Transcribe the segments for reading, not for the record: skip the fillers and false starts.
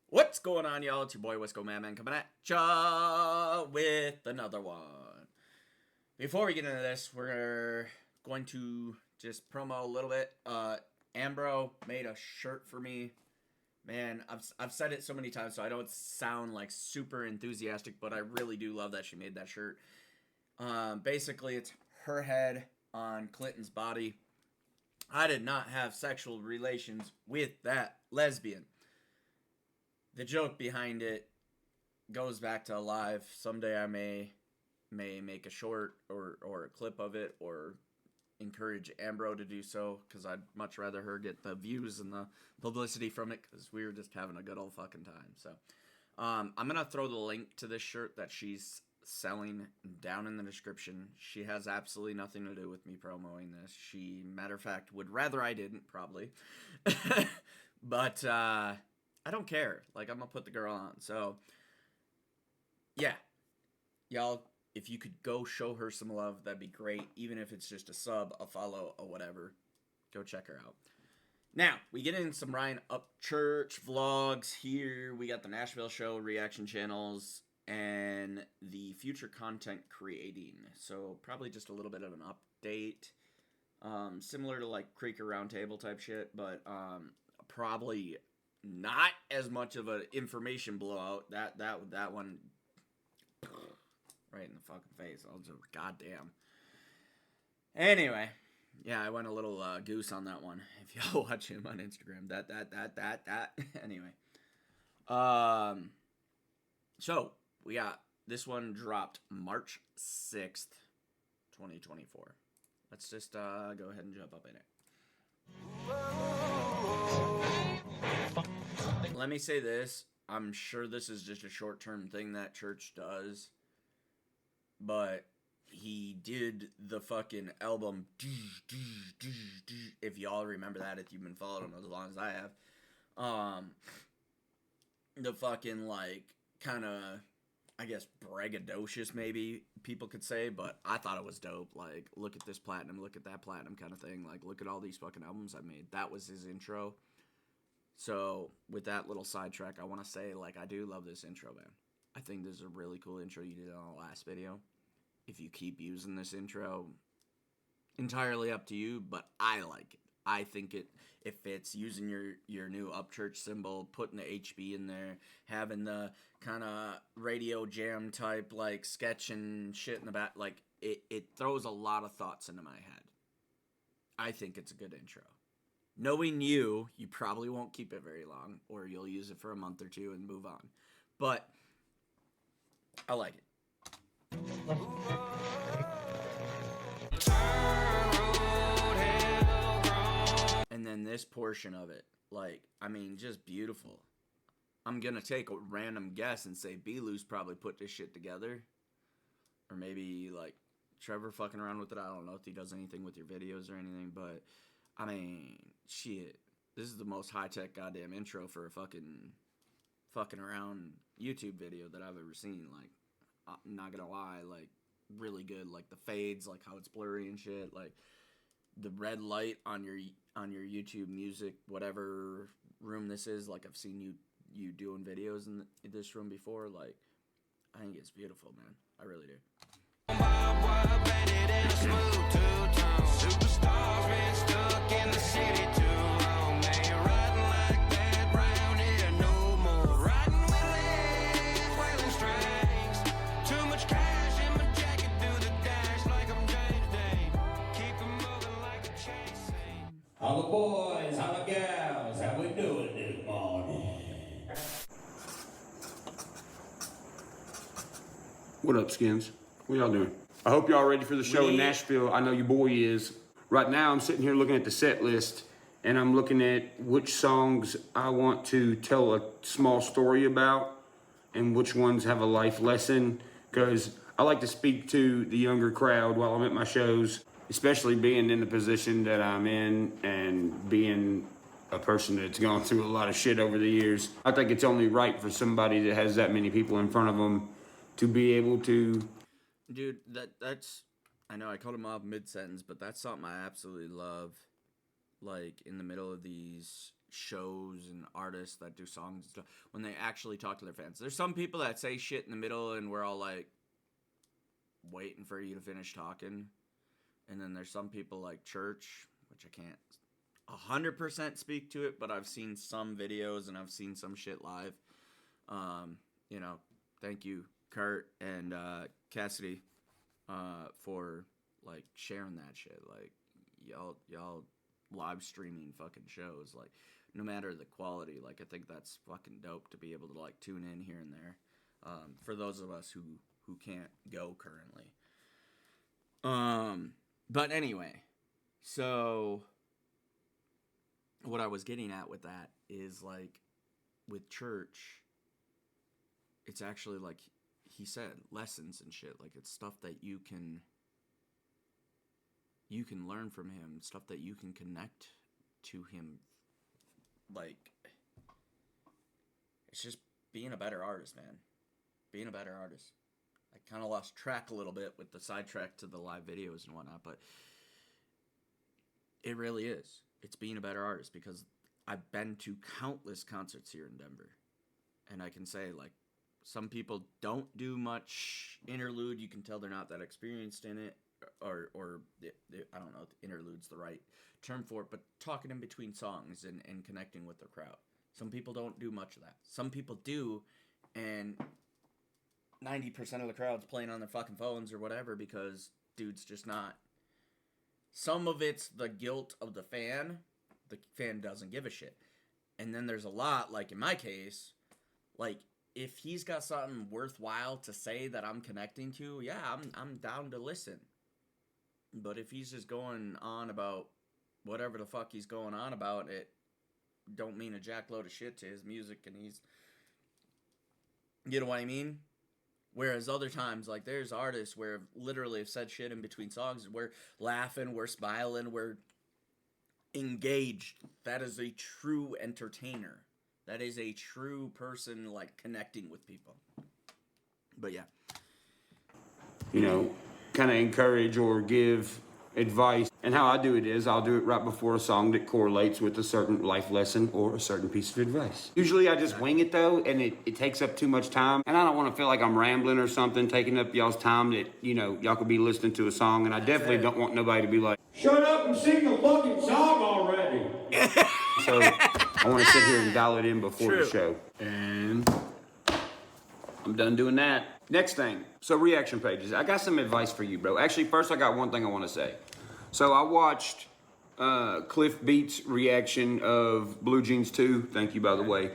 What's going on, y'all? It's your boy Wisco Man coming at ya with another one. Before we get into this, we're going to just promo a little bit. Ambro made a shirt for me. Man, I've said it so many times, so I don't sound like super enthusiastic, but I really do love that she made that shirt. Basically, it's her head on Clinton's body. I did not have sexual relations with that lesbian. The joke behind it goes back to Alive. Someday I may make a short or a clip of it, or encourage Ambro to do so, because I'd much rather her get the views and the publicity from it, because we were just having a good old fucking time. So I'm gonna throw the link to this shirt that she's selling down in the description. She has absolutely nothing to do with me promoting this. She, matter of fact, would rather I didn't, probably. But I don't care. Like, I'm gonna put the girl on. So, yeah. Y'all, if you could go show her some love, that'd be great. Even if it's just a sub, a follow, or whatever. Go check her out. Now, we get in some Ryan Upchurch vlogs here. We got the Nashville show, reaction channels, and the future content creating. So, probably just a little bit of an update. Similar to, like, Creeker Roundtable type shit, but probably not as much of an information blowout. That one right in the fucking face. I'll just goddamn. Anyway, yeah, I went a little goose on that one. If y'all watch him on Instagram, that. Anyway, so we got this one dropped March 6th, 2024. Let's just go ahead and jump up in it. Let me say this. I'm sure this is just a short-term thing that church does. But he did the fucking album. If y'all remember that, if you've been following him as long as I have. The fucking, like, kind of, I guess, braggadocious, maybe people could say. But I thought it was dope. Like, look at this platinum, look at that platinum kind of thing. Like, look at all these fucking albums I made. That was his intro. So, with that little sidetrack, I want to say, like, I do love this intro, man. I think this is a really cool intro you did on the last video. If you keep using this intro, entirely up to you, but I like it. I think it fits, using your new Upchurch symbol, putting the HB in there, having the kind of radio jam type, like, sketch and shit in the back. Like, it throws a lot of thoughts into my head. I think it's a good intro. Knowing you probably won't keep it very long, or you'll use it for a month or two and move on. But I like it. And then this portion of it, like, I mean, just beautiful. I'm gonna take a random guess and say B-Loose probably put this shit together. Or maybe, like, Trevor fucking around with it. I don't know if he does anything with your videos or anything, but I mean, shit. This is the most high-tech goddamn intro for a fucking around YouTube video that I've ever seen. Like, I'm not gonna lie, like, really good. Like, the fades, like how it's blurry and shit. Like, the red light on your YouTube music, whatever room this is. Like, I've seen you doing videos in this room before. Like, I think it's beautiful, man. I really do. All the boys, all the gals, how we doing this morning? What up, Skins? What y'all doing? I hope y'all ready for the show in Nashville. I know your boy is. Right now, I'm sitting here looking at the set list, and I'm looking at which songs I want to tell a small story about, and which ones have a life lesson, because I like to speak to the younger crowd while I'm at my shows, especially being in the position that I'm in and being a person that's gone through a lot of shit over the years. I think it's only right for somebody that has that many people in front of them to be able to... Dude, that's... I know I cut him off mid-sentence, but that's something I absolutely love. Like, in the middle of these shows and artists that do songs and stuff when they actually talk to their fans. There's some people that say shit in the middle and we're all like waiting for you to finish talking. And then there's some people like Church, which I can't 100% speak to it, but I've seen some videos and I've seen some shit live. You know, thank you, Kurt and Cassidy, for like sharing that shit. Like y'all live streaming fucking shows, like no matter the quality. Like I think that's fucking dope to be able to like tune in here and there. For those of us who can't go currently. But anyway, so what I was getting at with that is like with Church, it's actually like he said, lessons and shit. Like it's stuff that you can learn from him, stuff that you can connect to him. Like it's just being a better artist, man. Being a better artist. I kind of lost track a little bit with the sidetrack to the live videos and whatnot, but it really is. It's being a better artist because I've been to countless concerts here in Denver. And I can say, like, some people don't do much interlude. You can tell they're not that experienced in it. Or I don't know if interlude's the right term for it, but talking in between songs and connecting with the crowd. Some people don't do much of that. Some people do, and 90% of the crowd's playing on their fucking phones or whatever because dude's just not. Some of it's the guilt of the fan. The fan doesn't give a shit. And then there's a lot, like in my case, like if he's got something worthwhile to say that I'm connecting to, yeah, I'm down to listen. But if he's just going on about whatever the fuck he's going on about, it don't mean a jackload of shit to his music, and he's, you know what I mean? Whereas other times, like there's artists where literally have said shit in between songs. We're laughing, we're smiling, we're engaged. That is a true entertainer. That is a true person like connecting with people. But yeah. You know, kind of encourage or give advice. And how I do it is I'll do it right before a song that correlates with a certain life lesson or a certain piece of advice. Usually I just wing it though, and it takes up too much time. And I don't want to feel like I'm rambling or something, taking up y'all's time that, you know, y'all could be listening to a song. And I definitely don't want nobody to be like, Shut up and sing the fucking song already. so I want to sit here and dial it in before True. the show. And I'm done doing that. Next thing, so reaction pages. I got some advice for you, bro. Actually, first I got one thing I want to say. So I watched Cliff Beats' reaction of Blue Jeans 2. Thank you, by the way.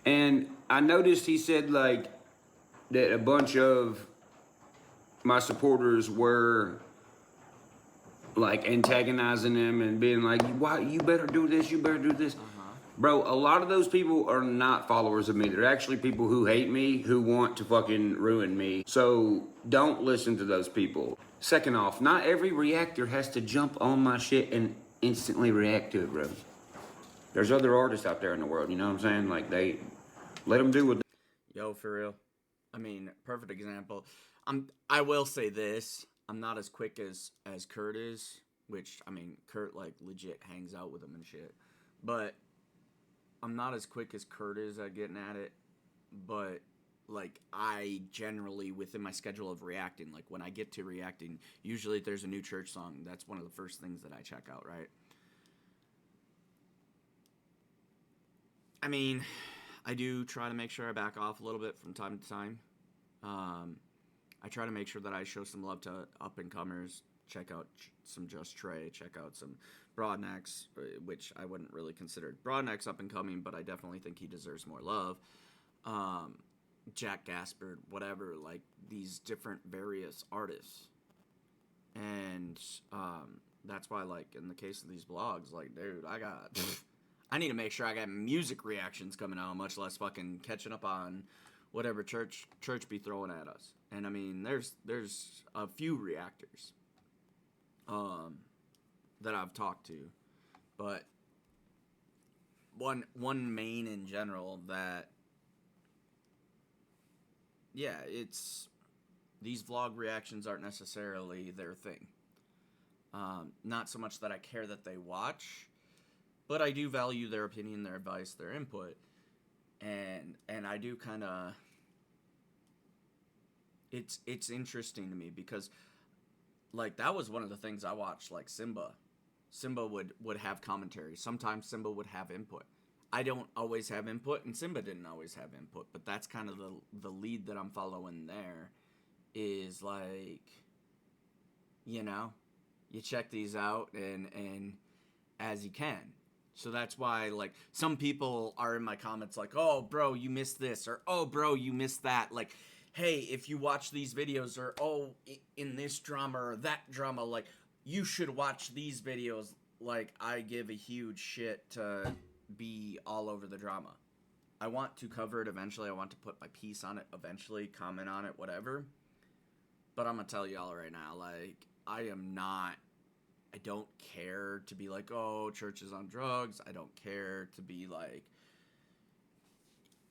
And I noticed he said like that a bunch of my supporters were like antagonizing him and being like, "Why you better do this? You better do this." Bro, a lot of those people are not followers of me. They're actually people who hate me, who want to fucking ruin me. So don't listen to those people. Second off, not every reactor has to jump on my shit and instantly react to it, bro. There's other artists out there in the world, you know what I'm saying? Like, they let them do what they... Yo, for real. I mean, perfect example. I will say this. I'm not as quick as Kurt is, which, I mean, Kurt, like, legit hangs out with him and shit. But I'm not as quick as Kurt is at getting at it, but like I generally within my schedule of reacting, like when I get to reacting, usually if there's a new church song, that's one of the first things that I check out, right? I mean, I do try to make sure I back off a little bit from time to time. I try to make sure that I show some love to up and comers. Check out some Just Trey. Check out some Broadnecks, which I wouldn't really consider Broadnecks up and coming, but I definitely think he deserves more love. Jack Gaspard, whatever, like these different various artists. And that's why, like, in the case of these vlogs, like, dude, I need to make sure I got music reactions coming out, much less fucking catching up on whatever church be throwing at us. And I mean, there's a few reactors that I've talked to, but one main in general that, yeah, it's these vlog reactions aren't necessarily their thing. Not so much that I care that they watch, but I do value their opinion, their advice, their input, and I do kind of. It's interesting to me because, like, that was one of the things I watched. Like Simba would have commentary. Sometimes Simba would have input. I don't always have input, and Simba didn't always have input. But that's kind of the lead that I'm following there. Is like, you know, you check these out and as you can. So that's why, like, some people are in my comments like, oh, bro, you missed this, or oh, bro, you missed that. Like, hey, if you watch these videos, or oh, in this drama or that drama, like, you should watch these videos. Like, I give a huge shit to be all over the drama. I want to cover it eventually. I want to put my piece on it eventually, comment on it, whatever. But I'm gonna tell y'all right now, like, I don't care to be like, oh, church is on drugs. I don't care to be like,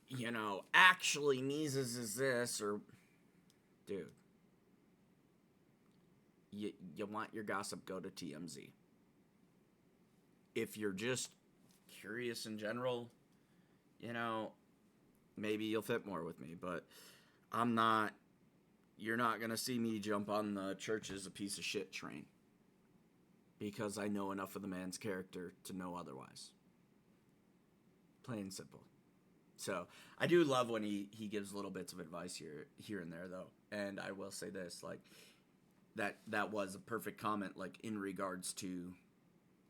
you know, actually Mises is this, or, dude, you want your gossip, go to TMZ. If you're just curious in general, you know, maybe you'll fit more with me, but I'm not. You're not going to see me jump on the church is a piece of shit train, because I know enough of the man's character to know otherwise. Plain and simple. So I do love when he gives little bits of advice here and there, though. And I will say this, like, that was a perfect comment, like, in regards to,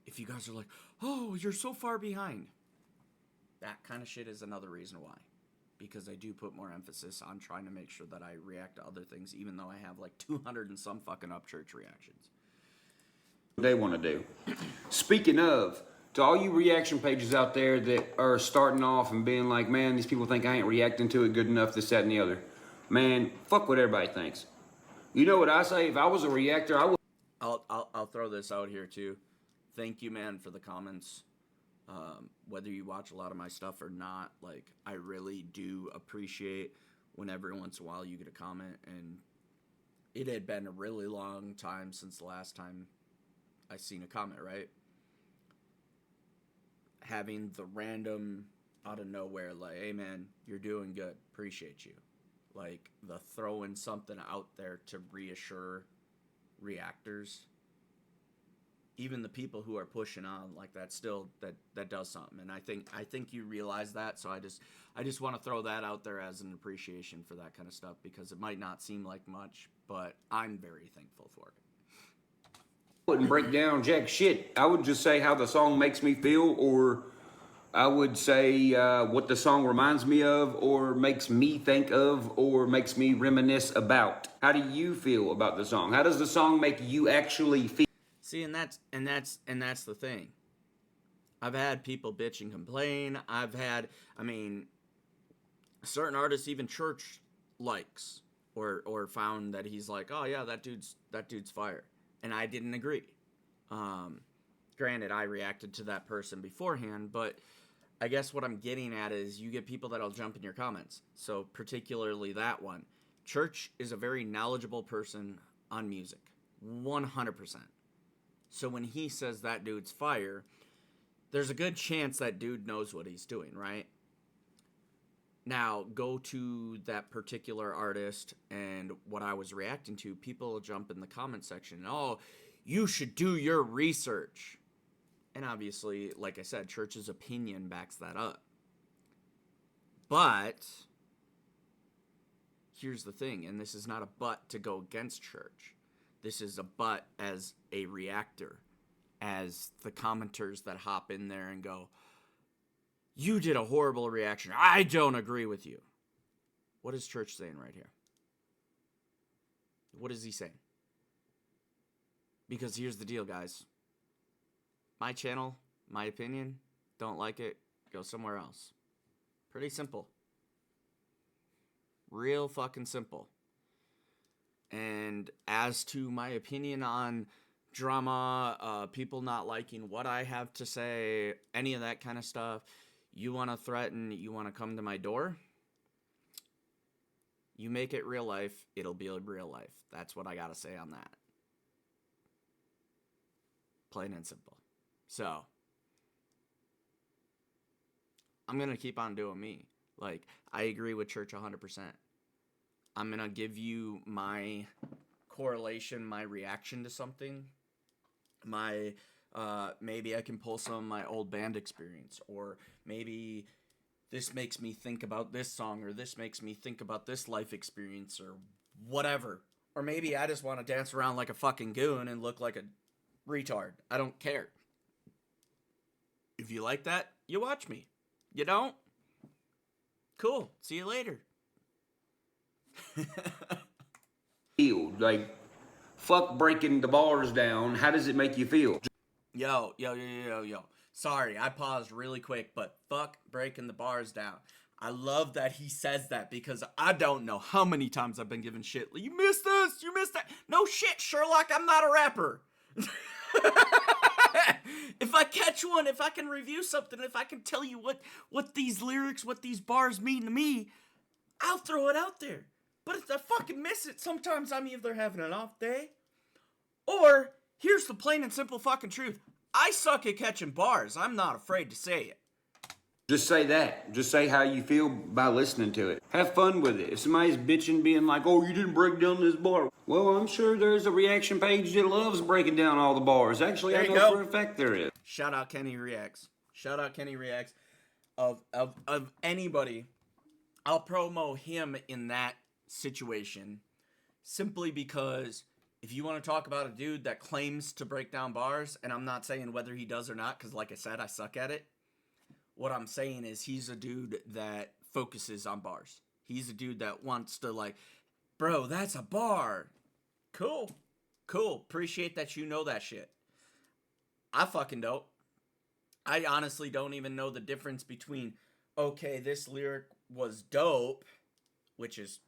if you guys are like, oh, you're so far behind, that kind of shit is another reason why. Because I do put more emphasis on trying to make sure that I react to other things, even though I have like 200 and some fucking Upchurch reactions. They want to do. Speaking of, to all you reaction pages out there that are starting off and being like, man, these people think I ain't reacting to it good enough, this, that, and the other. Man, fuck what everybody thinks. You know what I say? If I was a reactor, I would. I'll throw this out here too. Thank you, man, for the comments. Whether you watch a lot of my stuff or not, like, I really do appreciate when every once in a while you get a comment. And it had been a really long time since the last time I seen a comment, right? Having the random out of nowhere, like, hey man, you're doing good, appreciate you. Like, the throwing something out there to reassure reactors, even the people who are pushing on, like, that still that does something. And I think you realize that. So I just want to throw that out there as an appreciation for that kind of stuff, because it might not seem like much, but I'm very thankful for it. Wouldn't break down jack shit. I would just say how the song makes me feel, or I would say what the song reminds me of, or makes me think of, or makes me reminisce about. How do you feel about the song? How does the song make you actually feel? See, and that's the thing. I've had people bitch and complain. Certain artists, even church likes or found that he's like, oh yeah, that dude's fire, and I didn't agree. Granted, I reacted to that person beforehand, but I guess what I'm getting at is you get people that'll jump in your comments. So particularly that one. Church is a very knowledgeable person on music, 100%. So when he says that dude's fire, there's a good chance that dude knows what he's doing, right? Now, go to that particular artist and what I was reacting to, people jump in the comment section, oh, you should do your research. And obviously, like I said, church's opinion backs that up. But here's the thing, and this is not a but to go against church. This is a but as a reactor, as the commenters that hop in there and go, you did a horrible reaction. I don't agree with you. What is church saying right here? What is he saying? Because here's the deal, guys. My channel, my opinion, don't like it, go somewhere else. Pretty simple. Real fucking simple. And as to my opinion on drama, people not liking what I have to say, any of that kind of stuff, you want to threaten, you want to come to my door, you make it real life, it'll be real life. That's what I got to say on that. Plain and simple. So, I'm going to keep on doing me. Like, I agree with Church 100%. I'm going to give you my correlation, my reaction to something. My, maybe I can pull some of my old band experience, or maybe this makes me think about this song, or this makes me think about this life experience, or whatever. Or maybe I just want to dance around like a fucking goon and look like a retard. I don't care. If you like that, you watch me. You don't? Cool. See you later. Like, fuck breaking the bars down. How does it make you feel? Yo. Sorry, I paused really quick, but fuck breaking the bars down. I love that he says that, because I don't know how many times I've been given shit. You missed this, you missed that. No shit, Sherlock, I'm not a rapper. If I catch one, if I can review something, if I can tell you what these lyrics, what these bars mean to me, I'll throw it out there. But if I fucking miss it, sometimes I'm either having an off day, or here's the plain and simple fucking truth. I suck at catching bars. I'm not afraid to say it. Just say that. Just say how you feel by listening to it. Have fun with it. If somebody's bitching, being like, oh, you didn't break down this bar. Well, I'm sure there's a reaction page that loves breaking down all the bars. Actually, I know for a fact there is. Shout out Kenny Reacts. Shout out Kenny Reacts. Of anybody, I'll promo him in that situation simply because if you want to talk about a dude that claims to break down bars, and I'm not saying whether he does or not, because like I said, I suck at it. What I'm saying is he's a dude that focuses on bars. He's a dude that wants to, like, bro, that's a bar. Cool. Appreciate that you know that shit. I fucking don't. I honestly don't even know the difference between, okay, this lyric was dope, which is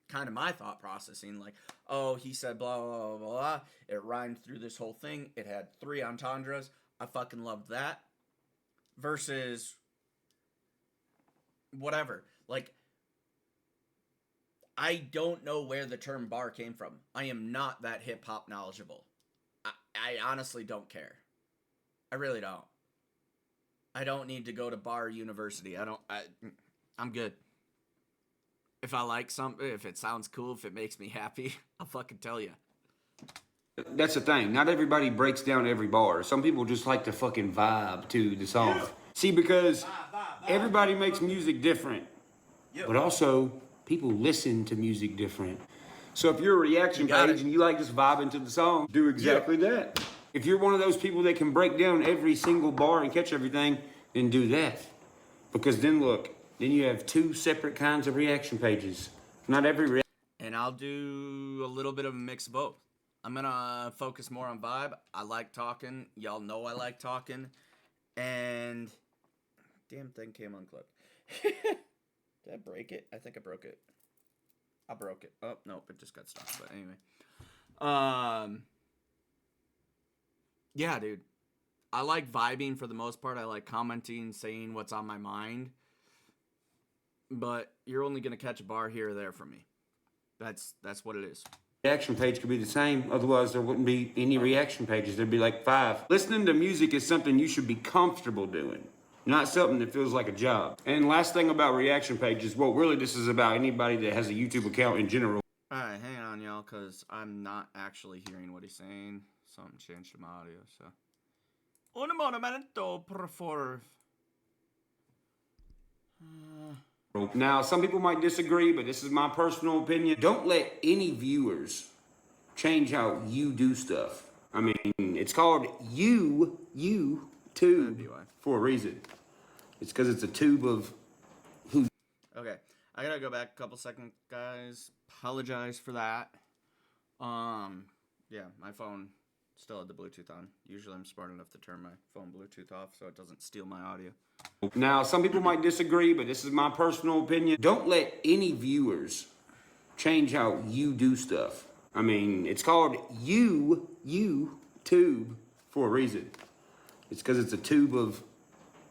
kind of my thought processing. Like, oh, he said blah, blah, blah, blah. It rhymed through this whole thing. It had 3 entendres. I fucking loved that. Versus whatever. Like, I don't know where the term bar came from. I am not that hip-hop knowledgeable. I honestly don't care. I really don't. I don't need to go to bar university. I'm good. If I like something, if it sounds cool, if it makes me happy, I'll fucking tell you. That's the thing. Not everybody breaks down every bar. Some people just like to fucking vibe to the song. Yeah. See, because everybody makes music different. Yeah. But also, people listen to music different. So if you're a reaction page and you like just vibing to the song, do exactly that. If you're one of those people that can break down every single bar and catch everything, then do that. Because then look, then you have 2 separate kinds of reaction pages. Not every and I'll do a little bit of a mix of both. I'm going to focus more on vibe. I like talking. Y'all know I like talking. And damn thing came unclipped. Did I break it? I think I broke it. I broke it. Oh, nope, it just got stuck. But anyway. Yeah, dude. I like vibing for the most part. I like commenting, saying what's on my mind. But you're only going to catch a bar here or there from me. That's what it is. Reaction page could be the same. Otherwise, there wouldn't be any reaction pages. There'd be like 5. Listening to music is something you should be comfortable doing. Not something that feels like a job. And last thing about reaction pages, well, really this is about anybody that has a YouTube account in general. Alright, hang on, y'all, because I'm not actually hearing what he's saying. Something changed in my audio, so. Un momento, por favor. Now, some people might disagree, but this is my personal opinion. Don't let any viewers change how you do stuff. I mean, it's called YouTube for a reason. It's because it's a tube of who. Okay, I gotta go back a couple seconds, guys. Apologize for that. Yeah, my phone still had the Bluetooth on. Usually I'm smart enough to turn my phone Bluetooth off so it doesn't steal my audio. Now, some people might disagree, but this is my personal opinion. Don't let any viewers change how you do stuff. I mean, it's called YouTube for a reason. It's because it's a tube of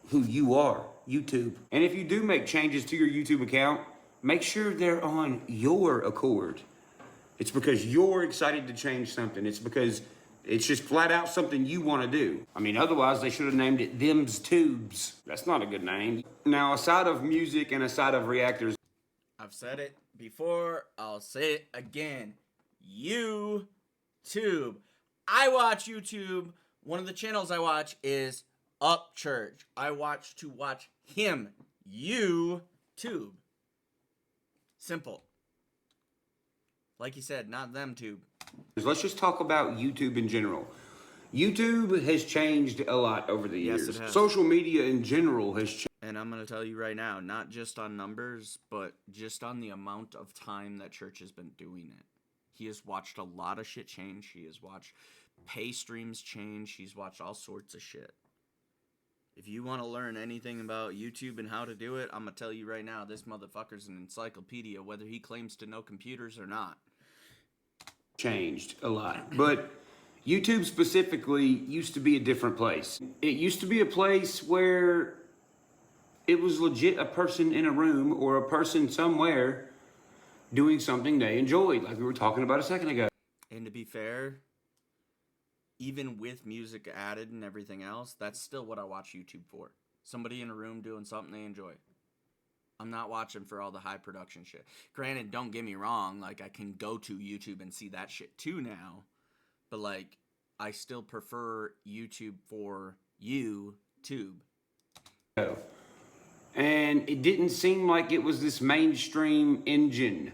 who you are, YouTube. And if you do make changes to your YouTube account, make sure they're on your accord. It's because you're excited to change something. It's because It's just flat out something you want to do. I mean, otherwise they should have named it Them's Tubes. That's not a good name. Now, aside of music and aside of reactors, I've said it before, I'll say it again. YouTube. I watch YouTube. One of the channels I watch is Upchurch. I watch him. YouTube. Simple. Like he said, not them tube. let's just talk about YouTube in general. YouTube has changed a lot over the Yes, years. it has. Social media in general has changed. And I'm going to tell you right now, not just on numbers, but just on the amount of time that church has been doing it. He has watched a lot of shit change. He has watched pay streams change. He's watched all sorts of shit. If you want to learn anything about YouTube and how to do it, I'm going to tell you right now, this motherfucker's an encyclopedia, whether he claims to know computers or not. Changed a lot. But YouTube specifically used to be a different place. It used to be a place where it was legit a person in a room or a person somewhere doing something they enjoyed, like we were talking about a second ago. And to be fair, even with music added and everything else, that's still what I watch YouTube for. Somebody in a room doing something they enjoy. I'm not watching for all the high production shit. Granted, don't get me wrong, like, I can go to YouTube and see that shit too now. But, like, I still prefer YouTube for YouTube. And it didn't seem like it was this mainstream engine.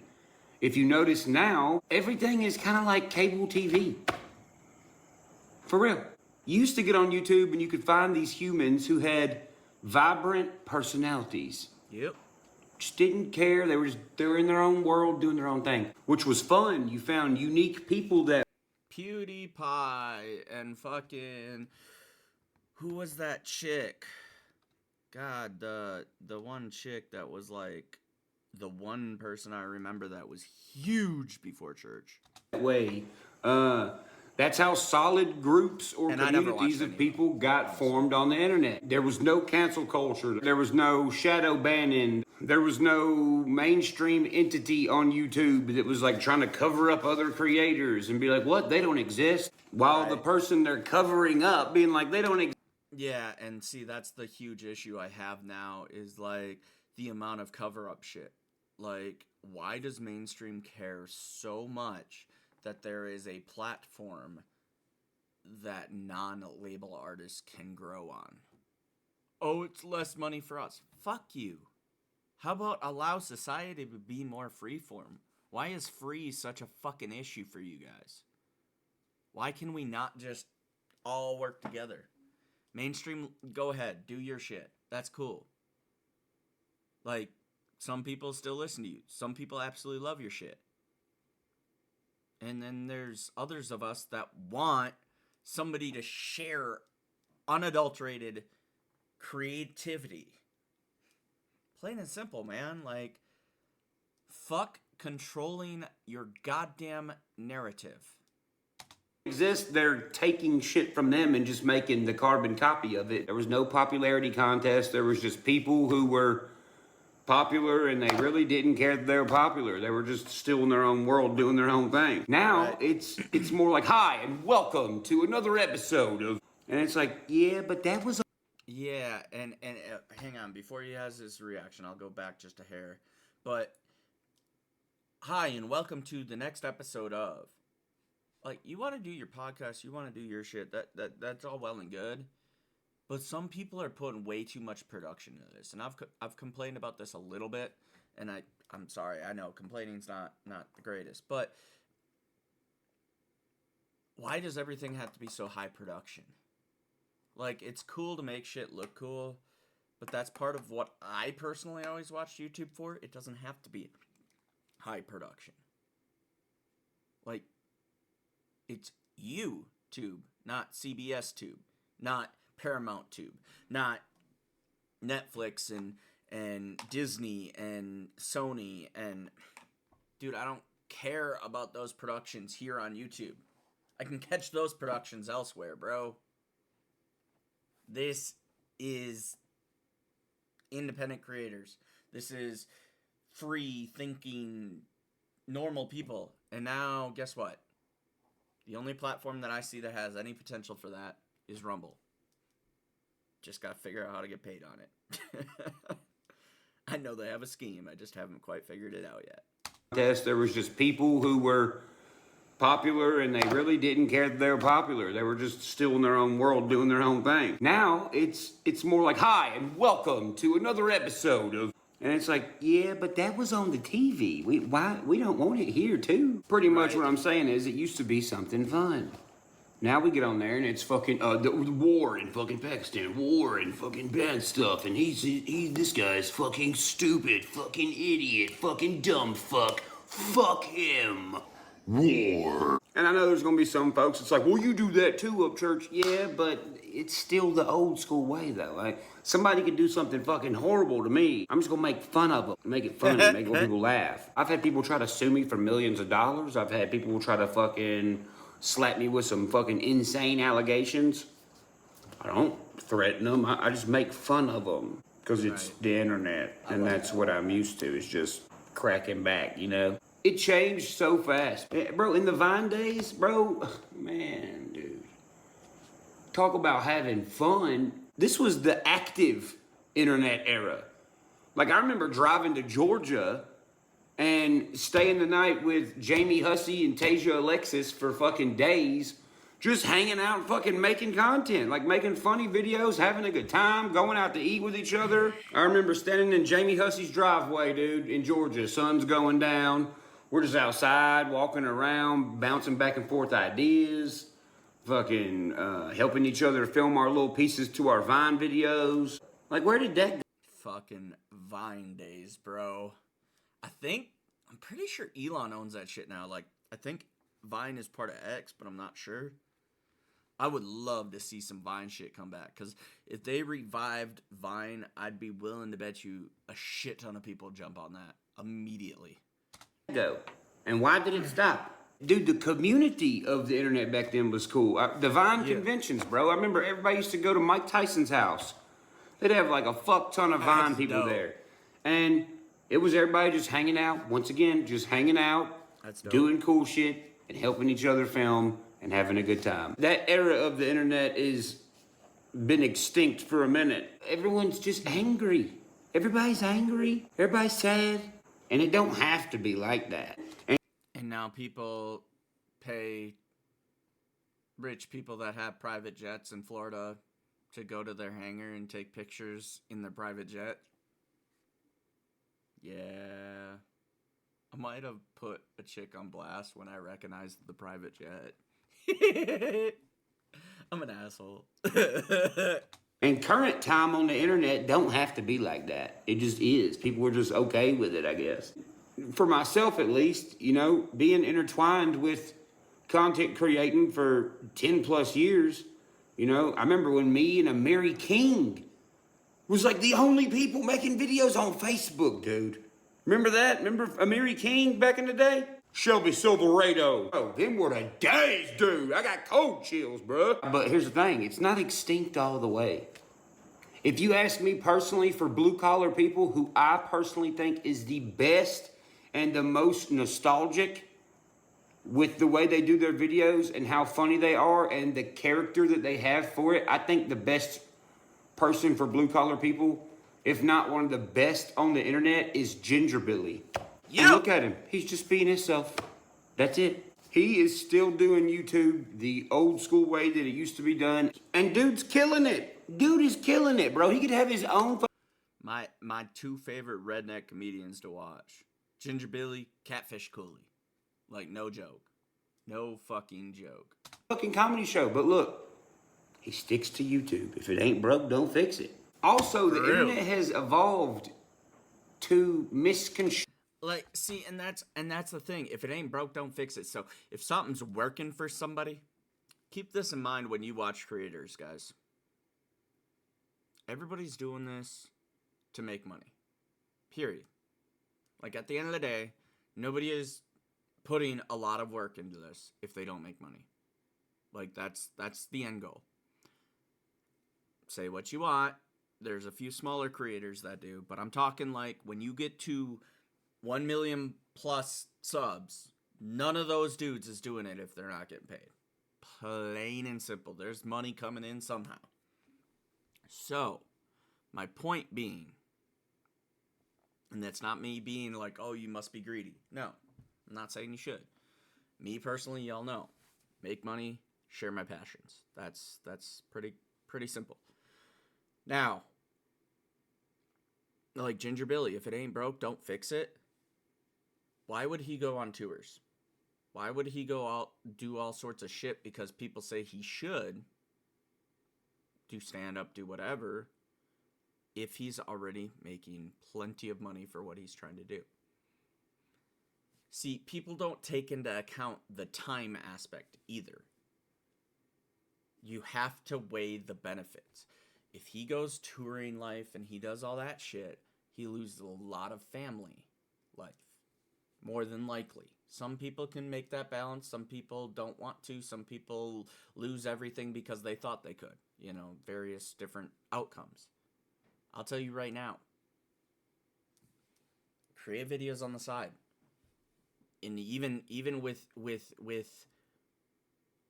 If you notice now, everything is kind of like cable TV. For real. You used to get on YouTube and you could find these humans who had vibrant personalities. Yep. Just didn't care. They were in their own world doing their own thing, which was fun. You found unique people that PewDiePie and fucking... Who was that chick? God, the one chick that was like the one person I remember that was huge before church. way. That's how solid groups or And I never communities watched of any. people got formed on the internet. There was no cancel culture. There was no shadow banning. There was no mainstream entity on YouTube that was like trying to cover up other creators and be like, what? They don't exist. While the Right. person they're covering up being like, they don't exist. Yeah, and see, that's the huge issue I have now is, like, the amount of cover-up shit. Like, why does mainstream care so much that there is a platform that non-label artists can grow on? Oh, it's less money for us. Fuck you. How about allow society to be more freeform? Why is free such a fucking issue for you guys? Why can we not just all work together? Mainstream, go ahead, do your shit. That's cool. Like, some people still listen to you. Some people absolutely love your shit. And then there's others of us that want somebody to share unadulterated creativity. Plain and simple, man. Like, fuck controlling your goddamn narrative. Exist, they're taking shit from them and just making the carbon copy of it. There was no popularity contest. There was just people who were popular and they really didn't care that they were popular. They were just still in their own world doing their own thing. Now Right. it's more like, hi and welcome to another episode of, and it's like, yeah, but that was Yeah, and hang on, before he has his reaction, I'll go back just a hair. But hi and welcome to the next episode of. Like, you want to do your podcast, you want to do your shit. That's all well and good. But some people are putting way too much production into this, and I've complained about this a little bit, and I'm sorry. I know complaining's not the greatest, but why does everything have to be so high production? Like, it's cool to make shit look cool, but that's part of what I personally always watch YouTube for. It doesn't have to be high production. Like, it's YouTube, not CBS Tube, not Paramount Tube, not Netflix and Disney and Sony and... Dude, I don't care about those productions here on YouTube. I can catch those productions elsewhere, bro. This is independent creators. This is free thinking normal people. And now, guess what? The only platform that I see that has any potential for that is Rumble. Just got to figure out how to get paid on it. I know they have a scheme. I just haven't quite figured it out yet. There was just people who were popular and they really didn't care that they were popular. They were just still in their own world doing their own thing. Now it's more like, hi and welcome to another episode of, and it's like, yeah, but that was on the TV. We don't want it here too. Pretty much what I'm saying is it used to be something fun. Now we get on there and it's fucking the war in fucking Pakistan, war and fucking bad stuff, and this guy's fucking stupid, fucking idiot, fucking dumb fuck him. War. And I know there's gonna be some folks that's like, well, you do that too, Upchurch. Yeah, but it's still the old school way though. Like, somebody could do something fucking horrible to me, I'm just gonna make fun of them, make it funny, make people laugh. I've had people try to sue me for millions of dollars. I've had people try to fucking slap me with some fucking insane allegations. I don't threaten them. I just make fun of them because it's the internet, and that's what I'm used to. Is just cracking back, you know. It changed so fast. Bro, in the Vine days, bro, man, dude. Talk about having fun. This was the active internet era. Like, I remember driving to Georgia and staying the night with Jamie Hussey and Tasia Alexis for fucking days, just hanging out and fucking making content, like making funny videos, having a good time, going out to eat with each other. I remember standing in Jamie Hussey's driveway, dude, in Georgia. Sun's going down. We're just outside, walking around, bouncing back and forth ideas, fucking helping each other film our little pieces to our Vine videos. Like, where did that go? Fucking Vine days, bro. I'm pretty sure Elon owns that shit now. Like, I think Vine is part of X, but I'm not sure. I would love to see some Vine shit come back, because if they revived Vine, I'd be willing to bet you a shit ton of people jump on that immediately. Go. And why did it stop? Dude, the community of the internet back then was cool. The Vine conventions, bro. I remember everybody used to go to Mike Tyson's house. They'd have like a fuck ton of Vine people there. And it was everybody just hanging out. Once again, just hanging out, doing cool shit, and helping each other film and having a good time. That era of the internet is been extinct for a minute. Everyone's just angry. Everybody's angry. Everybody's sad. And it don't have to be like that. And now people pay rich people that have private jets in Florida to go to their hangar and take pictures in their private jet. Yeah. I might have put a chick on blast when I recognized the private jet. I'm an asshole. And current time on the internet don't have to be like that. It just is. People are just okay with it, I guess. For myself, at least, you know, being intertwined with content creating for 10 plus years, you know, I remember when me and Mary King was like the only people making videos on Facebook, dude. Remember that? Remember Mary King back in the day? Shelby Silverado. Oh, them were the days, dude. I got cold chills, bro. But here's the thing. It's not extinct all the way. If you ask me personally, for blue-collar people, who I personally think is the best and the most nostalgic with the way they do their videos and how funny they are and the character that they have for it, I think the best person for blue-collar people, if not one of the best on the internet, is Ginger Billy. And look at him. He's just being himself. That's it. He is still doing YouTube the old school way that it used to be done. And dude's killing it. Dude is killing it, bro. He could have his own... My two favorite redneck comedians to watch. Ginger Billy, Catfish Cooley. Like, no joke. No fucking joke. Fucking comedy show. But look, he sticks to YouTube. If it ain't broke, don't fix it. Also, the internet has evolved to misconstrue... Like, see, and that's the thing. If it ain't broke, don't fix it. So, if something's working for somebody, keep this in mind when you watch creators, guys. Everybody's doing this to make money. Period. Like, at the end of the day, nobody is putting a lot of work into this if they don't make money. Like, that's the end goal. Say what you want. There's a few smaller creators that do, but I'm talking like when you get to 1 million plus subs, none of those dudes is doing it if they're not getting paid. Plain and simple. There's money coming in somehow. So, my point being, and that's not me being like, oh, you must be greedy. No, I'm not saying you should. Me personally, y'all know, make money, share my passions. That's pretty simple. Now, like Ginger Billy, if it ain't broke, don't fix it. Why would he go on tours? Why would he go out, do all sorts of shit because people say he should do stand-up, do whatever, if he's already making plenty of money for what he's trying to do? See, people don't take into account the time aspect either. You have to weigh the benefits. If he goes touring life and he does all that shit, he loses a lot of family life. More than likely. Some people can make that balance. Some people don't want to. Some people lose everything because they thought they could. You know, various different outcomes. I'll tell you right now. Create videos on the side. And even with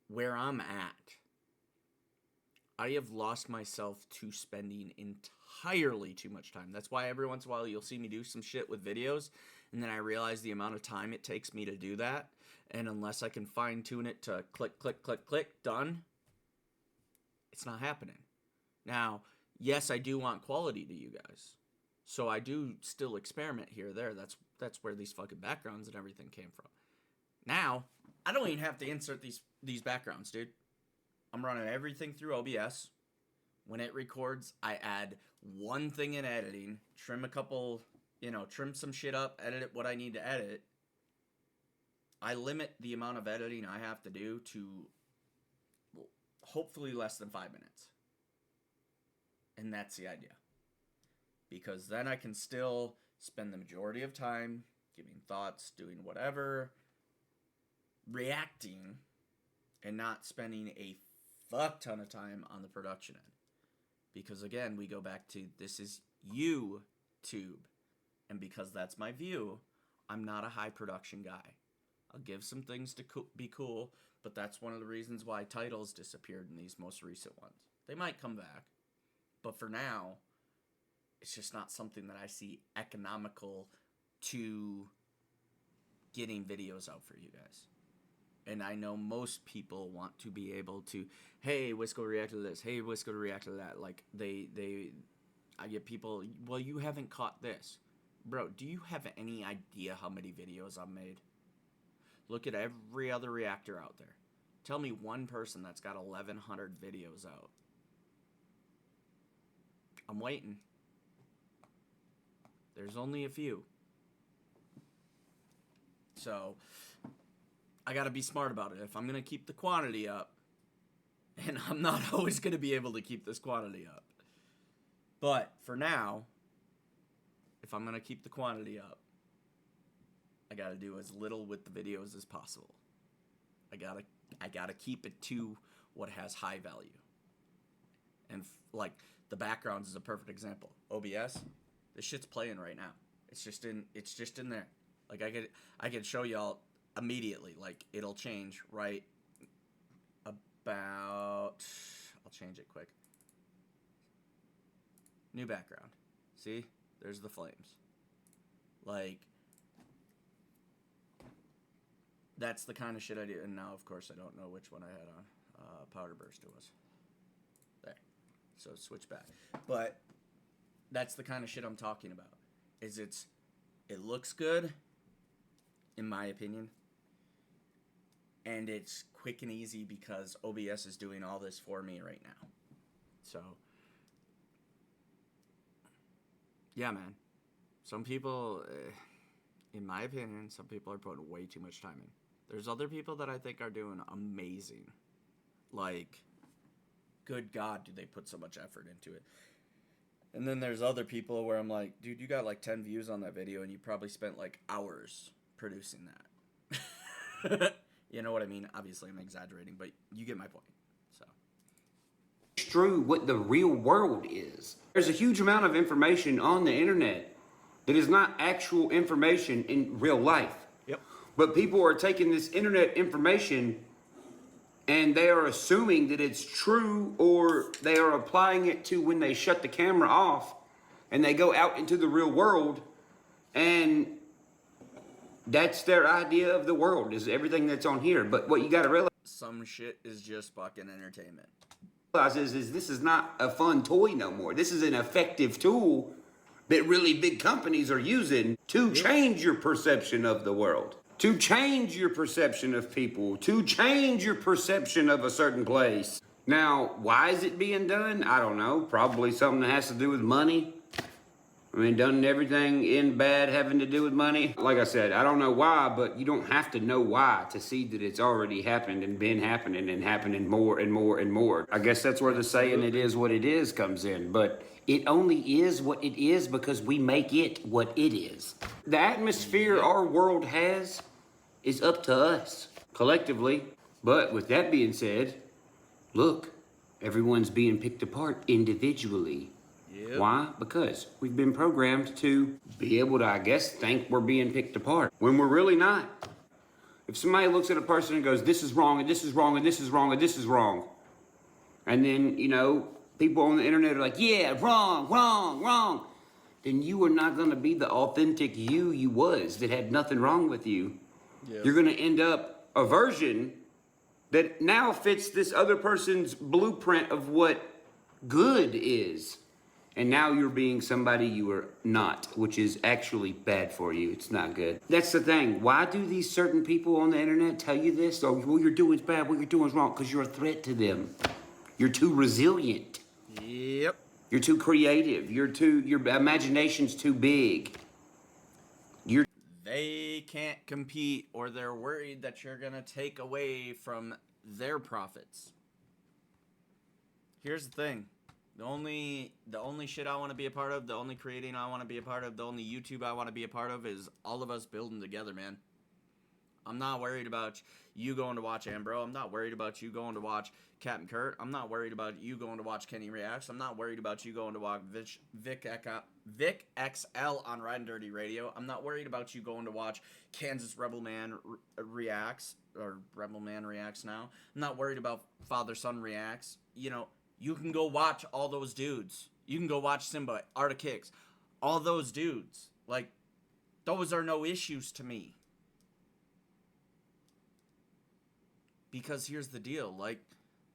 where I'm at, I have lost myself to spending entirely too much time. That's why every once in a while you'll see me do some shit with videos, and then I realize the amount of time it takes me to do that, and unless I can fine-tune it to click, click, click, click, done, it's not happening. Now, yes, I do want quality to you guys, so I do still experiment here or there. That's where these fucking backgrounds and everything came from. Now, I don't even have to insert these backgrounds, dude. I'm running everything through OBS. When it records, I add one thing in editing, trim a couple, trim some shit up, edit it what I need to edit. I limit the amount of editing I have to do to hopefully less than 5 minutes. And that's the idea. Because then I can still spend the majority of time giving thoughts, doing whatever, reacting, and not spending a fuck ton of time on the production end. Because again, we go back to this is YouTube. And because that's my view, I'm not a high production guy. I'll give some things to be cool, but that's one of the reasons why titles disappeared in these most recent ones. They might come back, but for now, it's just not something that I see economical to getting videos out for you guys. And I know most people want to be able to, hey, WiscoReact to this, hey, WiscoReact to that. Like, I get people, well, you haven't caught this. Bro, do you have any idea how many videos I've made? Look at every other reactor out there. Tell me one person that's got 1,100 videos out. I'm waiting. There's only a few. So I gotta be smart about it. If I'm gonna keep the quantity up, and I'm not always gonna be able to keep this quantity up. But for now, if I'm gonna keep the quantity up, I gotta do as little with the videos as possible. I gotta keep it to what has high value. And like the backgrounds is a perfect example. OBS, this shit's playing right now. It's just in there. Like I could show y'all immediately. Like it'll change right about. I'll change it quick. New background. See? There's the flames. Like, that's the kind of shit I do. And now, of course, I don't know which one I had on. Powder Burst it was. There. So switch back. But that's the kind of shit I'm talking about. It looks good, in my opinion. And it's quick and easy because OBS is doing all this for me right now. So, yeah, man. Some people, in my opinion, some people are putting way too much time in. There's other people that I think are doing amazing. Like, good God, do they put so much effort into it. And then there's other people where I'm like, dude, you got like 10 views on that video and you probably spent like hours producing that. You know what I mean? Obviously, I'm exaggerating, but you get my point. So, it's true what the real world is. There's a huge amount of information on the internet that is not actual information in real life. yep. But people are taking this internet information and they are assuming that it's true, or they are applying it to when they shut the camera off and they go out into the real world, and that's their idea of the world, is everything that's on here. But what you got to realize, some shit is just fucking entertainment. Is this is not a fun toy no more. This is an effective tool that really big companies are using to change your perception of the world, to change your perception of people, to change your perception of a certain place. Now, why is it being done? I don't know. Probably something that has to do with money. I mean, doesn't everything in bad having to do with money? Like I said, I don't know why, but you don't have to know why to see that it's already happened and been happening and happening more and more and more. I guess that's where the saying "it is what it is" comes in. But it only is what it is because we make it what it is. The atmosphere our world has is up to us collectively. But with that being said, look, everyone's being picked apart individually. Yep. Why? Because we've been programmed to be able to, I guess, think we're being picked apart when we're really not. If somebody looks at a person and goes, this is wrong, and this is wrong, and this is wrong, and this is wrong, and then, you know, people on the internet are like, yeah, wrong, wrong, wrong, then you are not going to be the authentic you was that had nothing wrong with you. Yep. You're going to end up a version that now fits this other person's blueprint of what good is. And now you're being somebody you are not, which is actually bad for you. It's not good. That's the thing. Why do these certain people on the internet tell you this? Oh, what you're doing is bad, what you're doing is wrong, because you're a threat to them. You're too resilient. Yep. You're too creative. Your imagination's too big. They can't compete, or they're worried that you're gonna take away from their profits. Here's the thing. The only shit I want to be a part of, the only creating I want to be a part of, the only YouTube I want to be a part of is all of us building together, man. I'm not worried about you going to watch Ambro. I'm not worried about you going to watch Captain Kurt. I'm not worried about you going to watch Kenny Reacts. I'm not worried about you going to watch Vic XL on Ride and Dirty Radio. I'm not worried about you going to watch Kansas Rebel Man Reacts, or Rebel Man Reacts now. I'm not worried about Father Son Reacts. You know, you can go watch all those dudes. You can go watch Simba, Art of Kicks. All those dudes. Like, those are no issues to me. Because here's the deal. Like,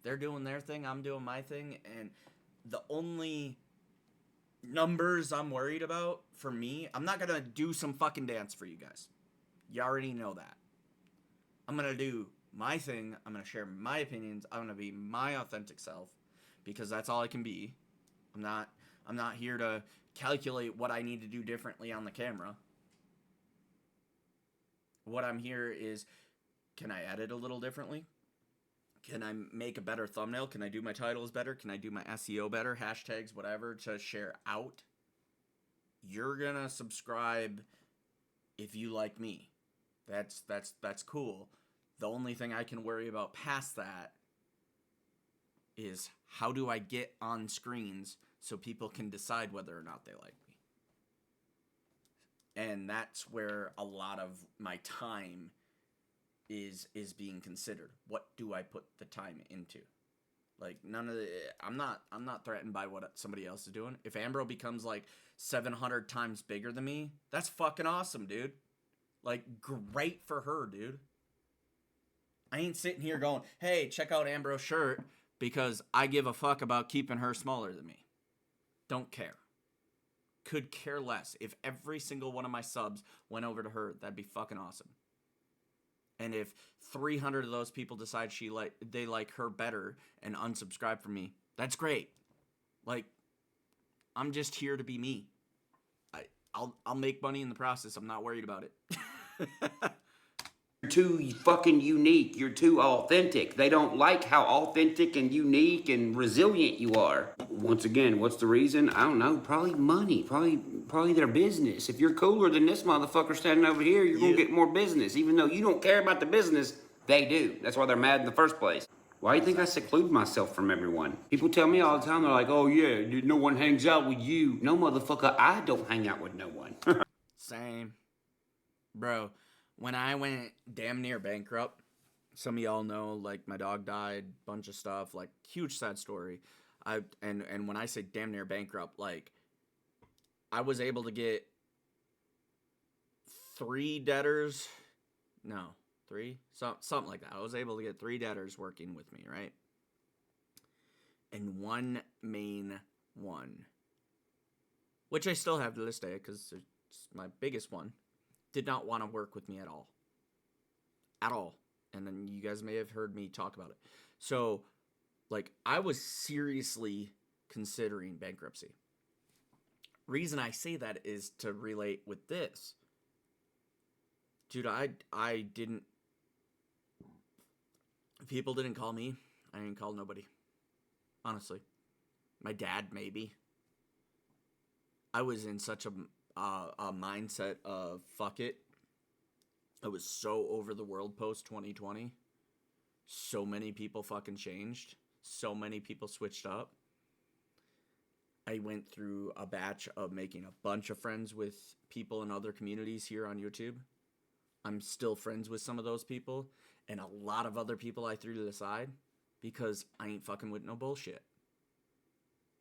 they're doing their thing, I'm doing my thing, and the only numbers I'm worried about, for me, I'm not going to do some fucking dance for you guys. You already know that. I'm going to do my thing. I'm going to share my opinions. I'm going to be my authentic self. Because that's all I can be. I'm not here to calculate what I need to do differently on the camera. What I'm here is, can I edit a little differently? Can I make a better thumbnail? Can I do my titles better? Can I do my SEO better? Hashtags, whatever, to share out? You're gonna subscribe if you like me. That's cool. The only thing I can worry about past that is, how do I get on screens so people can decide whether or not they like me? And that's where a lot of my time is being considered. What do I put the time into? Like, none of the, I'm not threatened by what somebody else is doing. If Ambro becomes like 700 times bigger than me, that's fucking awesome, dude. Like, great for her, dude. I ain't sitting here going, hey, check out Ambro's shirt, because I give a fuck about keeping her smaller than me. Don't care. Could care less. If every single one of my subs went over to her, that'd be fucking awesome. And if 300 of those people decide they like her better and unsubscribe from me, that's great. Like, I'm just here to be me. I'll make money in the process. I'm not worried about it. You're too fucking unique. You're too authentic. They don't like how authentic and unique and resilient you are. Once again, what's the reason? I don't know. Probably money. Probably their business. If you're cooler than this motherfucker standing over here, you're gonna get more business. Even though you don't care about the business, they do. That's why they're mad in the first place. Why do you think I seclude myself from everyone? People tell me all the time, they're like, oh yeah, dude, no one hangs out with you. No, motherfucker, I don't hang out with no one. Same. Bro, when I went damn near bankrupt, some of y'all know, like, my dog died, bunch of stuff, like, huge sad story. And when I say damn near bankrupt, like, I was able to get 3 debtors. No, 3? Something like that. I was able to get 3 debtors working with me, right? And one main one, which I still have to this day because it's my biggest one, did not want to work with me at all. At all. And then you guys may have heard me talk about it. So, like, I was seriously considering bankruptcy. Reason I say that is to relate with this. Dude, I didn't... People didn't call me. I didn't call nobody. Honestly. My dad, maybe. I was in such a mindset of, fuck it. I was so over the world post 2020. So many people fucking changed. So many people switched up. I went through a batch of making a bunch of friends with people in other communities here on YouTube. I'm still friends with some of those people. And a lot of other people I threw to the side because I ain't fucking with no bullshit.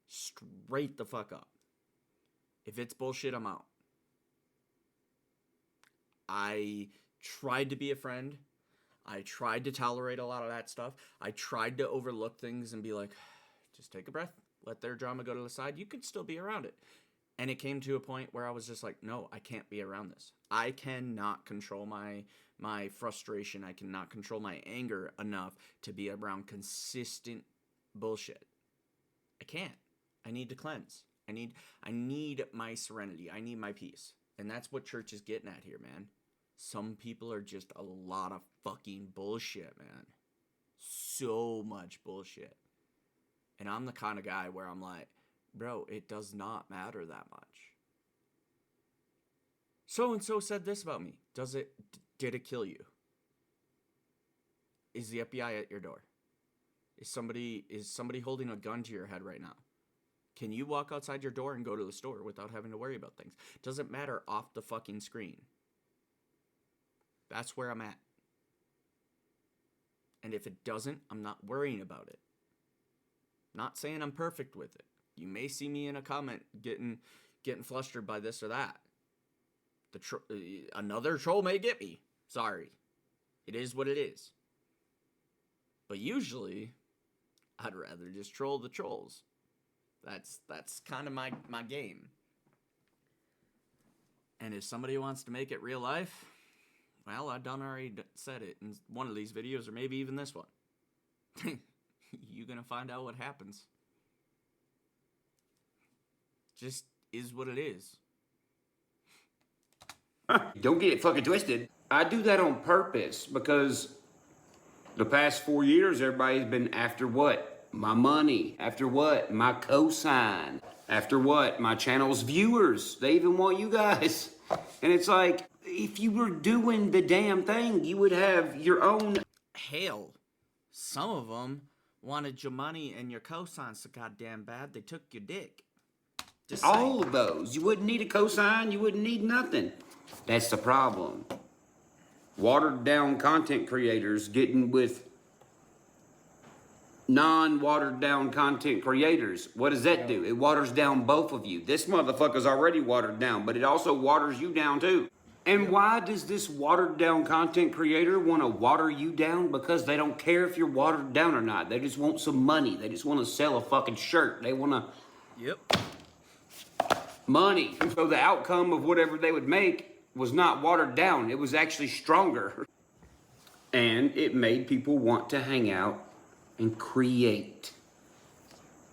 Straight the fuck up. If it's bullshit, I'm out. I tried to be a friend. I tried to tolerate a lot of that stuff. I tried to overlook things and be like, just take a breath. Let their drama go to the side. You could still be around it. And it came to a point where I was just like, no, I can't be around this. I cannot control my frustration. I cannot control my anger enough to be around consistent bullshit. I can't. I need to cleanse. I need my serenity. I need my peace. And that's what church is getting at here, man. Some people are just a lot of fucking bullshit, man. So much bullshit. And I'm the kind of guy where I'm like, bro, it does not matter that much. So-and-so said this about me. Did it kill you? Is the FBI at your door? Is somebody holding a gun to your head right now? Can you walk outside your door and go to the store without having to worry about things? Doesn't matter off the fucking screen. That's where I'm at. And if it doesn't, I'm not worrying about it. Not saying I'm perfect with it. You may see me in a comment getting flustered by this or that. Another troll may get me. Sorry. It is what it is. But usually, I'd rather just troll the trolls. That's kind of my game. And if somebody wants to make it real life, well, I done already said it in one of these videos, or maybe even this one. You're gonna find out what happens. Just is what it is. Don't get it fucking twisted. I do that on purpose because the past 4 years, everybody's been after what? My money. After what? My cosign. After what? My channel's viewers. They even want you guys. And it's like, if you were doing the damn thing, you would have your own... Hell, some of them wanted your money and your cosign so goddamn bad, they took your dick. Just all of those. You wouldn't need a cosign. You wouldn't need nothing. That's the problem. Watered down content creators getting with non-watered down content creators. What does that do? It waters down both of you. This motherfucker's already watered down, but it also waters you down too. And why does this watered down content creator want to water you down? Because they don't care if you're watered down or not. They just want some money. They just want to sell a fucking shirt. They want to... Yep. Money. So the outcome of whatever they would make was not watered down. It was actually stronger. And it made people want to hang out and create.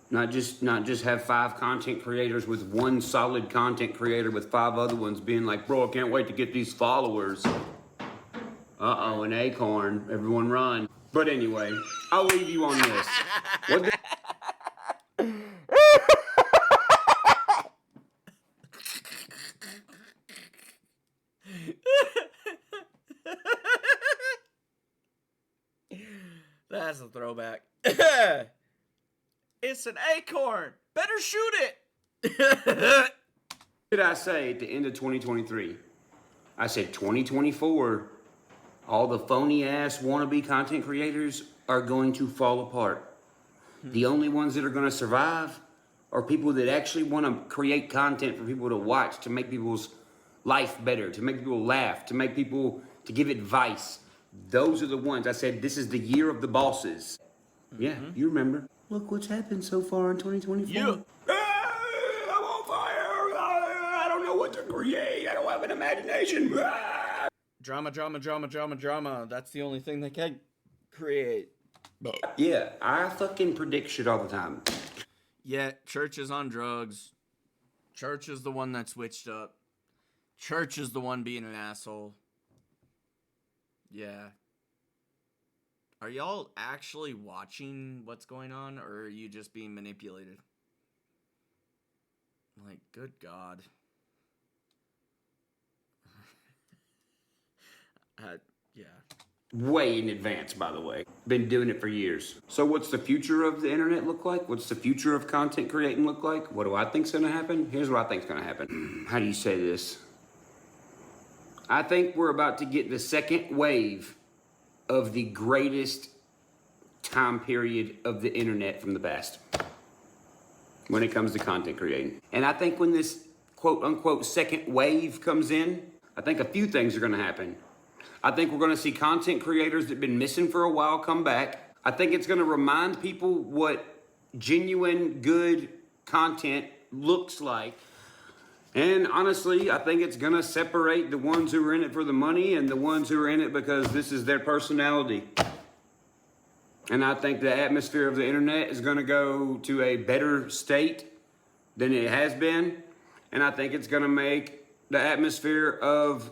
Not just have 5 content creators with one solid content creator with 5 other ones being like, bro, I can't wait to get these followers. Uh-oh, an acorn. Everyone run. But anyway, I'll leave you on this. That's a throwback. It's an acorn. Better shoot it. What did I say at the end of 2023? I said 2024, All the phony ass wannabe content creators are going to fall apart. The only ones that are going to survive are people that actually want to create content for people to watch, to make people's life better, to make people laugh, to give advice. Those are the ones. I said, this is the year of the bosses. Yeah, you remember. Look what's happened so far in 2024. Yeah. I'm on fire. I don't know what to create. I don't have an imagination. Drama, drama, drama, drama, drama. That's the only thing they can create. Yeah, I fucking predict shit all the time. Yeah, Church is on drugs. Church is the one that switched up. Church is the one being an asshole. Yeah. Are y'all actually watching what's going on, or are you just being manipulated? Like, good God. Yeah. Way in advance, by the way. Been doing it for years. So what's the future of the internet look like? What's the future of content creating look like? What do I think's gonna happen? Here's what I think's gonna happen. How do you say this? I think we're about to get the second wave of the greatest time period of the internet from the past when it comes to content creating. And I think when this quote unquote second wave comes in, I think a few things are gonna happen. I think we're gonna see content creators that have been missing for a while come back. I think it's gonna remind people what genuine, good content looks like. And honestly, I think it's gonna separate the ones who are in it for the money and the ones who are in it because this is their personality. And I think the atmosphere of the internet is gonna go to a better state than it has been. And I think it's gonna make the atmosphere of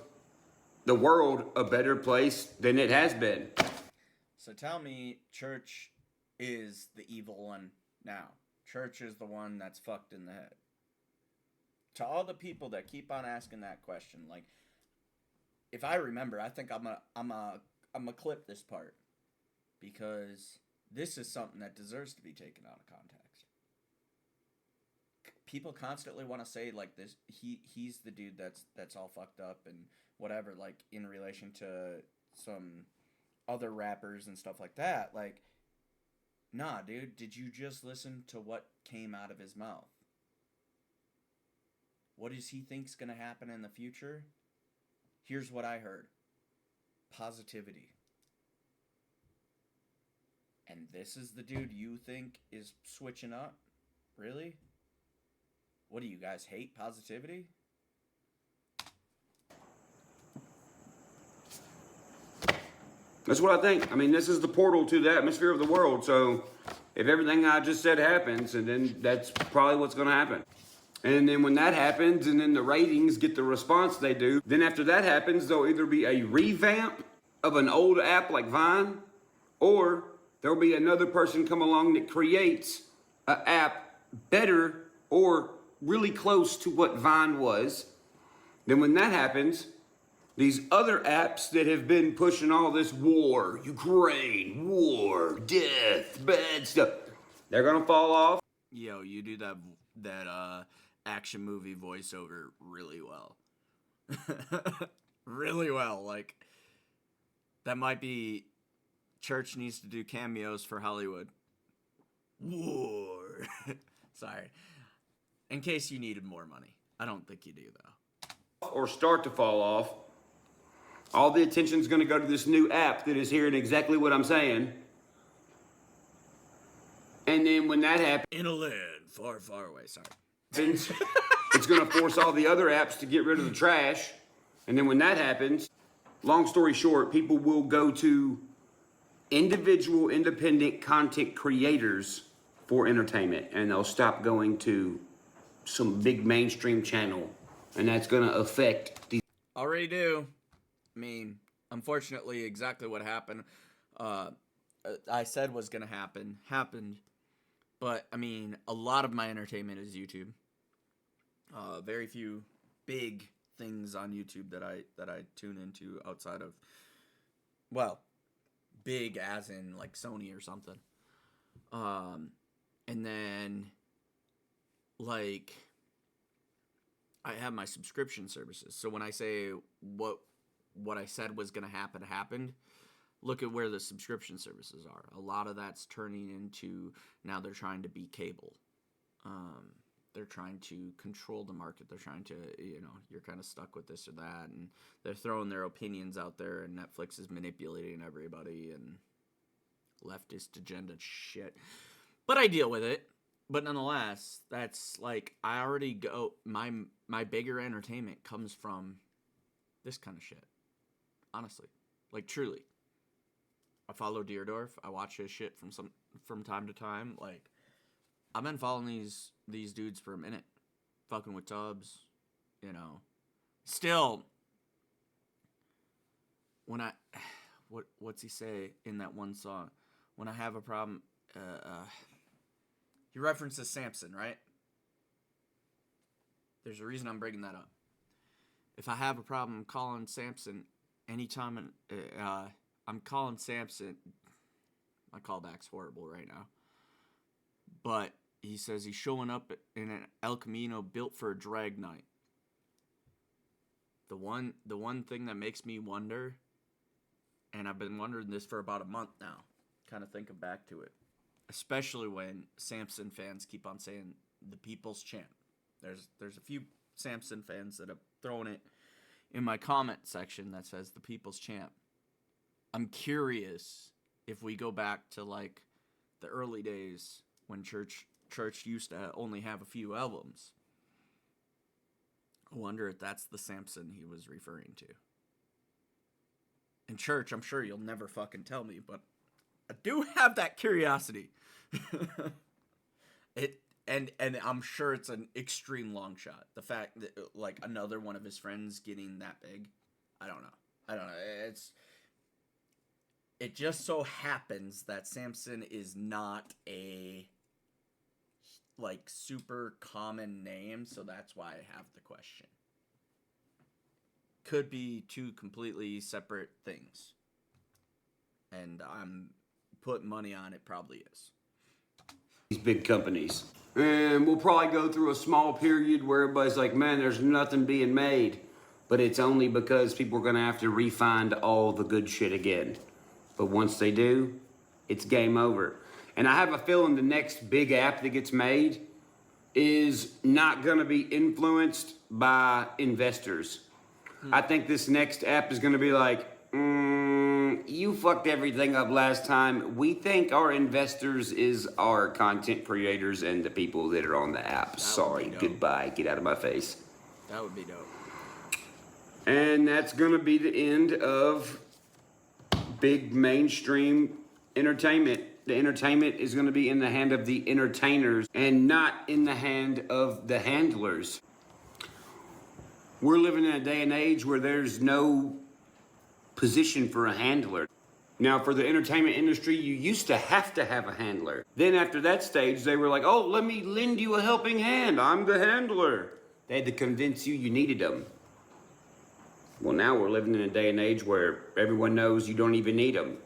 the world a better place than it has been. So tell me, Church is the evil one now. Church is the one that's fucked in the head. To all the people that keep on asking that question, like, if I remember, I think I'm a clip this part because this is something that deserves to be taken out of context. People constantly want to say like this. He's the dude that's all fucked up and whatever. Like in relation to some other rappers and stuff like that. Like, nah, dude. Did you just listen to what came out of his mouth? What does he think's gonna happen in the future? Here's what I heard. Positivity. And this is the dude you think is switching up? Really? What do you guys hate positivity? That's what I think. I mean, this is the portal to the atmosphere of the world. So if everything I just said happens, and then that's probably what's going to happen. And then when that happens, and then the ratings get the response they do, then after that happens, there'll either be a revamp of an old app like Vine, or there'll be another person come along that creates an app better or really close to what Vine was. Then when that happens, these other apps that have been pushing all this war, Ukraine, war, death, bad stuff, they're gonna fall off. Yo, you do that action movie voiceover really well. Really well. Like, that might be Church needs to do cameos for Hollywood. War. Sorry. In case you needed more money. I don't think you do, though. Or start to fall off. All the attention's gonna go to this new app that is hearing exactly what I'm saying. And then when that happens, In a land far, far away. Sorry. it's gonna force all the other apps to get rid of the trash. And then when that happens, long story short, people will go to individual independent content creators for entertainment, and they'll stop going to some big mainstream channel, and that's gonna affect the Already do. I mean, unfortunately, exactly what happened, I said was going to happen, happened. But, I mean, a lot of my entertainment is YouTube. Very few big things on YouTube that I tune into outside of, well, big as in, like, Sony or something. And then, like, I have my subscription services. So when I say what what I said was going to happen happened. Look at where the subscription services are. A lot of that's turning into, now they're trying to be cable. They're trying to control the market. They're trying to, you're kind of stuck with this or that. And they're throwing their opinions out there, and Netflix is manipulating everybody and leftist agenda shit. But I deal with it. But nonetheless, that's like, I already go, my bigger entertainment comes from this kind of shit. Honestly. Like, truly. I follow Deerdorf. I watch his shit from time to time. Like, I've been following these dudes for a minute. Fucking with Tubbs. Still, when what's he say in that one song? When I have a problem, he references Samson, right? There's a reason I'm bringing that up. If I have a problem calling Samson anytime, I'm calling Samson. My callback's horrible right now. But he says he's showing up in an El Camino built for a drag night. The one thing that makes me wonder, and I've been wondering this for about a month now, kind of thinking back to it, especially when Samson fans keep on saying the people's champ. There's a few Samson fans that have thrown it in my comment section that says the people's champ. I'm curious if we go back to like the early days when Church used to only have a few albums. I wonder if that's the Samson he was referring to. In Church, I'm sure you'll never fucking tell me, but I do have that curiosity. And I'm sure it's an extreme long shot. The fact that like another one of his friends getting that big, I don't know. It just so happens that Samson is not a like super common name, so that's why I have the question. Could be two completely separate things. And I'm putting money on it probably is. These big companies. And we'll probably go through a small period where everybody's like, man, there's nothing being made. But it's only because people are going to have to re-find all the good shit again. But once they do, it's game over. And I have a feeling the next big app that gets made is not going to be influenced by investors. I think this next app is going to be like, you fucked everything up last time. We think our investors is our content creators and the people that are on the app. Sorry, goodbye. Get out of my face. That would be dope. And that's going to be the end of big mainstream entertainment. The entertainment is going to be in the hand of the entertainers and not in the hand of the handlers. We're living in a day and age where there's no position for a handler. Now, for the entertainment industry, you used to have a handler. Then after that stage, they were like, oh, let me lend you a helping hand. I'm the handler. They had to convince you needed them. Well, now we're living in a day and age where everyone knows you don't even need them.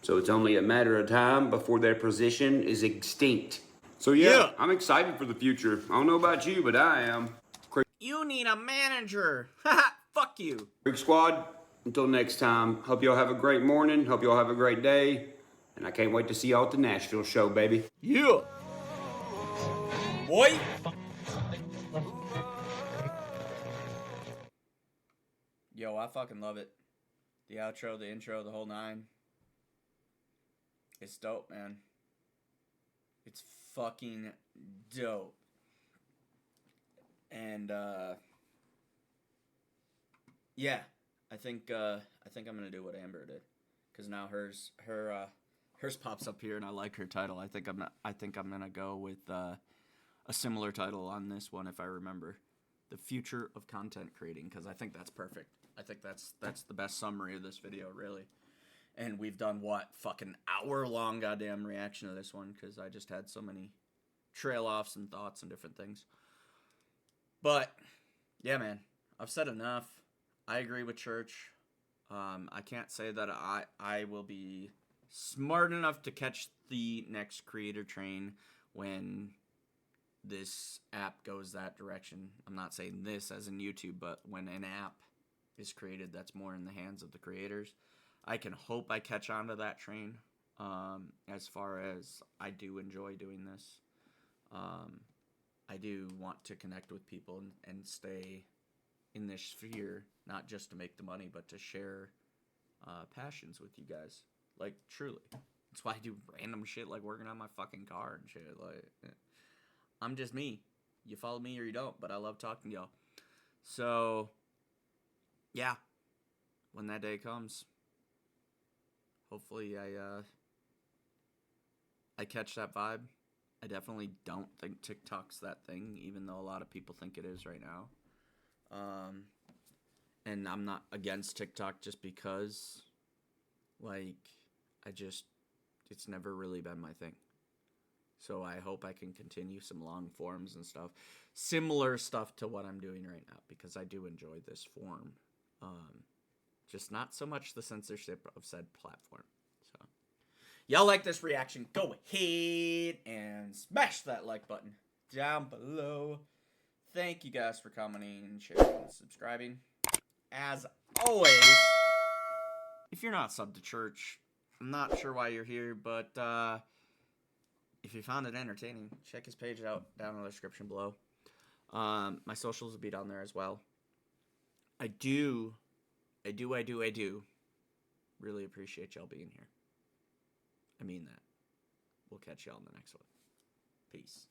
So it's only a matter of time before their position is extinct. So yeah, I'm excited for the future. I don't know about you, but I am. You need a manager. Haha, fuck you. Creek Squad, until next time, hope y'all have a great morning. Hope y'all have a great day. And I can't wait to see y'all at the Nashville show, baby. Yeah. Boy. Yo, I fucking love it. The outro, the intro, the whole nine. It's dope, man. It's fucking dope. And yeah, I think I'm gonna do what Amber did, because now hers pops up here, and I like her title. I think I'm gonna go with a similar title on this one, if I remember, the future of content creating, because I think that's perfect. I think that's the best summary of this video, really. And we've done fucking hour-long goddamn reaction to this one, because I just had so many trail offs and thoughts and different things. But yeah, man, I've said enough. I agree with Church. I can't say that I will be smart enough to catch the next creator train when this app goes that direction. I'm not saying this as in YouTube, but when an app is created that's more in the hands of the creators. I can hope I catch on to that train. As far as I do enjoy doing this. I do want to connect with people and stay in this sphere, not just to make the money, but to share passions with you guys. Like, truly. That's why I do random shit like working on my fucking car and shit. Like, I'm just me. You follow me or you don't, but I love talking to y'all. So, yeah. When that day comes, hopefully I catch that vibe. I definitely don't think TikTok's that thing, even though a lot of people think it is right now. And I'm not against TikTok just because, like, it's never really been my thing. So I hope I can continue some long forms and stuff. Similar stuff to what I'm doing right now, because I do enjoy this form. Just not so much the censorship of said platform. So, y'all like this reaction, go ahead and smash that like button down below. Thank you guys for commenting, sharing, and subscribing. As always, if you're not subbed to church, I'm not sure why you're here, but if you found it entertaining, check his page out down in the description below. My socials will be down there as well. I do really appreciate y'all being here. I mean that. We'll catch y'all in the next one. Peace.